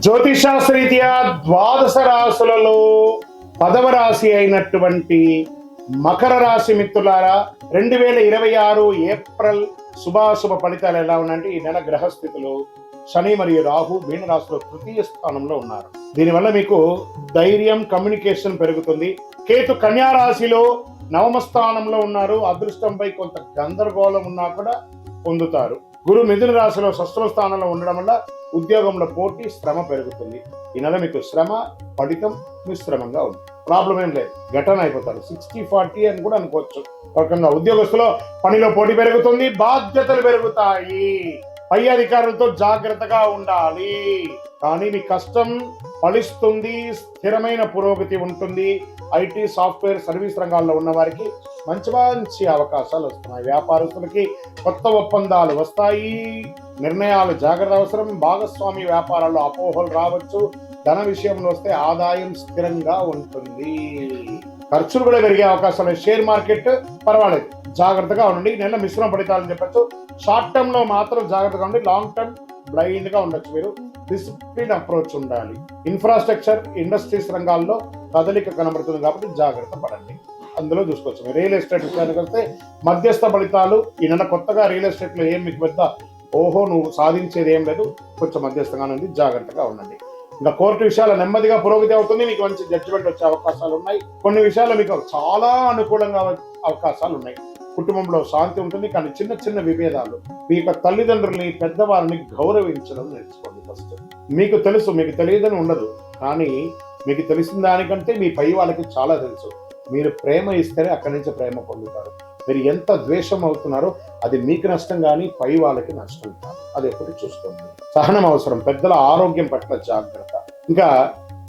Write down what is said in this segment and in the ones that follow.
జ్యోతిషాస్త్రరీత్యా ద్వాదశ రాశులలో 10వ రాశి అయినటువంటి మకర రాశి మిత్రులారా, 2026 ఏప్రిల్ శుభాశుభ ఫలితాలు ఎలా ఉన్నాయంటే, ఈ నెల గ్రహస్థితులు శని మరియు రాహు మీనరాశిలో తృతీయ స్థానంలో ఉన్నారు. దీనివల్ల మీకు ధైర్యం, కమ్యూనికేషన్ పెరుగుతుంది. కేతు కన్యా రాశిలో నవమ స్థానంలో ఉన్నారు. అదృష్టంపై కొంత గందరగోళం ఉన్నా కూడా పొందుతారు. గురు మిథున రాశిలో షష్ఠమ స్థానంలో ఉండడం వల్ల ఉద్యోగంలో పోటీ, శ్రమ పెరుగుతుంది. ఈ నెల మీకు శ్రమ, ఫలితం మిశ్రమంగా ఉంది. ప్రాబ్లం ఏం లేదు, ఘటన అయిపోతారు. 60-40 అని కూడా అనుకోవచ్చు. రకంగా ఉద్యోగస్తులో పనిలో పోటీ పెరుగుతుంది, బాధ్యతలు పెరుగుతాయి. పై అధికారులతో జాగ్రత్తగా ఉండాలి. కానీ మీ కష్టం ఫలిస్తుంది, స్థిరమైన పురోగతి ఉంటుంది. ఐటీ, సాఫ్ట్వేర్, సర్వీస్ రంగాల్లో ఉన్న వారికి మంచి మంచి అవకాశాలు వస్తున్నాయి. వ్యాపారస్తులకి కొత్త ఒప్పందాలు వస్తాయి. నిర్ణయాలు జాగ్రత్త అవసరం. భాగస్వామి వ్యాపారాల్లో అపోహలు రావచ్చు. ధన విషయంలో వస్తే ఆదాయం స్థిరంగా ఉంటుంది. ఖర్చులు కూడా పెరిగే అవకాశాలు. షేర్ మార్కెట్ పర్వాలేదు, జాగ్రత్తగా ఉండండి. ఈ నెల మిశ్రమ ఫలితాలని చెప్పచ్చు. షార్ట్ టర్మ్ లో మాత్రం జాగ్రత్తగా ఉండి, లాంగ్ టర్మ్ బ్లైండ్ గా ఉండొచ్చు. మీరు డిసిప్లిన్ అప్రోచ్ ఉండాలి. ఇన్ఫ్రాస్ట్రక్చర్, ఇండస్ట్రీస్ రంగాల్లో కదలిక కనబడుతుంది కాబట్టి జాగ్రత్త పడండి. అందులో చూసుకోవచ్చు. రియల్ ఎస్టేట్ విషయానికి వస్తే మధ్యస్థ ఫలితాలు. ఈ నెల కొత్తగా రియల్ ఎస్టేట్ లో ఏం మీకు పెద్ద ఓహో నువ్వు సాధించేది ఏం లేదు, కొంచెం మధ్యస్థంగా ఉంది, జాగ్రత్తగా ఉండండి. ఇంకా కోర్టు విషయాలు నెమ్మదిగా పురోగతి అవుతుంది. మీకు మంచి జడ్జిమెంట్ వచ్చే అవకాశాలు ఉన్నాయి. కొన్ని విషయాల్లో మీకు చాలా అనుకూలంగా అవకాశాలు ఉన్నాయి. కుటుంబంలో శాంతి ఉంటుంది. కానీ చిన్న చిన్న విభేదాలు. మీ యొక్క తల్లిదండ్రుల్ని, పెద్దవారిని గౌరవించడం నేర్చుకోండి. ఫస్ట్ మీకు తెలుసు, మీకు తెలియదని ఉండదు. కానీ మీకు తెలిసిన దానికంటే మీ పై వాళ్ళకి చాలా తెలుసు. మీరు ప్రేమ ఇస్తేనే అక్కడి నుంచి ప్రేమ పొందుతారు. మీరు ఎంత ద్వేషం అవుతున్నారో అది మీకు నష్టం, కానీ పై వాళ్ళకి నష్టం కాదు. అది ఎప్పుడు చూసుకోండి. సహనం అవసరం. పెద్దల ఆరోగ్యం పట్ల జాగ్రత్త. ఇంకా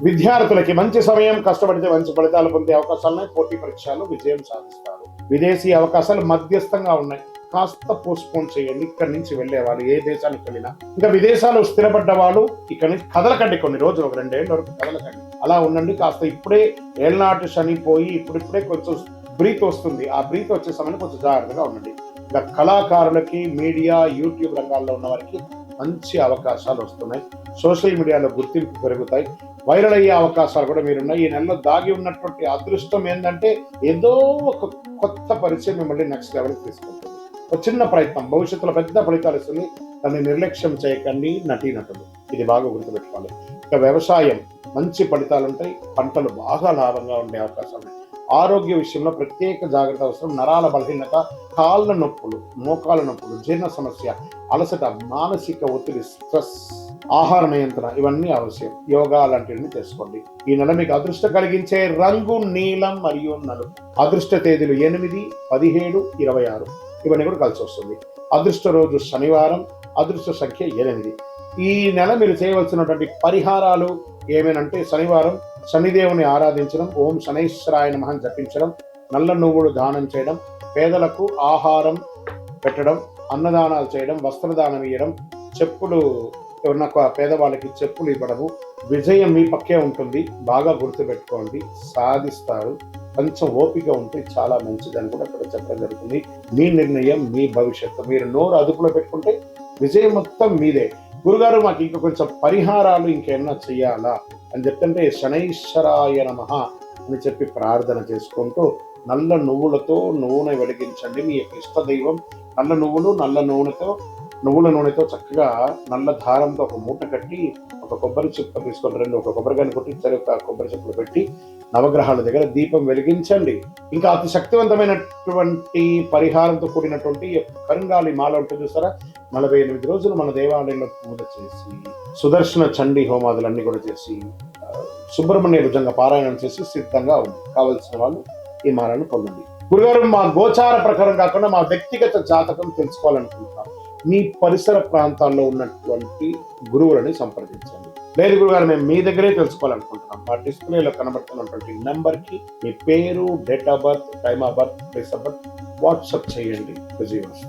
విద్యార్థులకి మంచి సమయం. కష్టపడితే మంచి ఫలితాలు పొందే అవకాశాలున్నాయి. పోటీ పరీక్షల్లో విజయం సాధిస్తారు. విదేశీ అవకాశాలు మధ్యస్థంగా ఉన్నాయి. కాస్త పోస్ట్పోన్ చేయండి. ఇక్కడి నుంచి వెళ్ళేవాళ్ళు ఏ దేశానికి వెళ్ళినా. ఇంకా విదేశాలు స్థిరపడ్డ వాళ్ళు ఇక్కడి నుంచి కదలకండి. కొన్ని రోజులు, 1-2 ఏళ్ళ వరకు కదలకండి. అలా ఉండండి. కాస్త ఇప్పుడే ఏళ్ళనాటి శని పోయి ఇప్పుడిప్పుడే కొంచెం బ్రీత్ వస్తుంది. ఆ బ్రీత్ వచ్చే సమయంలో కొంచెం జాగ్రత్తగా ఉండండి. ఇంకా కళాకారులకి, మీడియా, యూట్యూబ్ రంగాల్లో ఉన్న వారికి మంచి అవకాశాలు వస్తున్నాయి. సోషల్ మీడియాలో గుర్తింపు పెరుగుతాయి. వైరల్ అయ్యే అవకాశాలు కూడా మీరున్నాయి. ఈ నెలలో దాగి ఉన్నటువంటి అదృష్టం ఏంటంటే, ఏదో ఒక కొత్త పరిచయం మిమ్మల్ని నెక్స్ట్ లెవెల్కి తీసుకుంటుంది. ఒక చిన్న ప్రయత్నం భవిష్యత్తులో పెద్ద ఫలితాలు ఇస్తుంది. దాన్ని నిర్లక్ష్యం చేయకండి నటీనటులు. ఇది బాగా గుర్తుపెట్టుకోవాలి. ఇక వ్యవసాయం మంచి ఫలితాలు ఉంటాయి. పంటలు బాగా లాభంగా ఉండే అవకాశాలు ఉన్నాయి. ఆరోగ్య విషయంలో ప్రత్యేక జాగ్రత్త అవసరం. నరాల బలహీనత, కాళ్ళ నొప్పులు, మోకాళ్ళ నొప్పులు, జీర్ణ సమస్య, అలసట, మానసిక ఒత్తిడి, స్ట్రెస్, ఆహార నియంత్రణ ఇవన్నీ అవశ్యం. యోగా లాంటివన్నీ చేసుకోండి. ఈ నెల మీకు అదృష్టం కలిగించే రంగు నీలం మరియు నలుపు. అదృష్ట తేదీలు 8, 17, 26 ఇవన్నీ కూడా కలిసి వస్తుంది. అదృష్ట రోజు శనివారం. అదృష్ట సంఖ్య 8. ఈ నెల మీరు చేయవలసినటువంటి పరిహారాలు ఏమేనంటే, శనివారం శనిదేవుని ఆరాధించడం, ఓం శనైశ్వరాయ నమః జపించడం, నల్ల నువ్వులు దానం చేయడం, పేదలకు ఆహారం పెట్టడం, అన్నదానాలు చేయడం, వస్త్రదానం ఇవ్వడం, చెప్పులు ఎవరన్నా పేదవాళ్ళకి చెప్పులు ఇవ్వడము. విజయం మీ పక్కే ఉంటుంది. బాగా గుర్తుపెట్టుకోండి, సాధిస్తారు. కొంచెం ఓపిక ఉంటే చాలా మంచిదని కూడా ఇక్కడ చెప్పడం జరుగుతుంది. మీ నిర్ణయం, మీ భవిష్యత్తు. మీరు నోరు అదుపులో పెట్టుకుంటే విజయం మొత్తం మీదే. గురుగారు మాకు ఇంకా కొంచెం పరిహారాలు ఇంకేమన్నా చెయ్యాలా అని చెప్తుంటే, శనైశ్వరాయ నమః అని చెప్పి ప్రార్థన చేసుకుంటూ నల్ల నువ్వులతో నూనె వెలిగించండి. మీ యొక్క ఇష్ట దైవం నల్ల నువ్వులు, నువ్వుల నూనెతో చక్కగా నల్ల దారంతో ఒక మూట కట్టి, ఒక కొబ్బరి చిప్ప తీసుకొని ఒక కొబ్బరికాయని కొట్టి ఒక కొబ్బరి చిప్పలు పెట్టి నవగ్రహాల దగ్గర దీపం వెలిగించండి. ఇంకా అతి శక్తివంతమైనటువంటి పరిహారంతో కూడినటువంటి కరుంగాలి మాల ఉంటుంది చూసారా, 48 రోజులు మన దేవాలయంలో పూజ చేసి, సుదర్శన చండీ హోమాదులన్నీ కూడా చేసి, సుబ్రహ్మణ్య భుజంగా పారాయణం చేసి సిద్ధంగా ఉంది. కావలసిన వాళ్ళు ఈ మాలను పొందండి. గురుగారు, మా గోచార ప్రకారం కాకుండా మా వ్యక్తిగత జాతకం తెలుసుకోవాలనుకుంటున్నాం. మీ పరిసర ప్రాంతాల్లో ఉన్నటువంటి గురువులని సంప్రదించండి. లేదు గురుగారు, మేము మీ దగ్గరే తెలుసుకోవాలనుకుంటున్నాం. మా డిస్ప్లేలో కనబడుతున్నటువంటి నెంబర్కి మీ పేరు, date of birth, time of birth, place of birth WhatsApp చేయండి. విజయవాడ.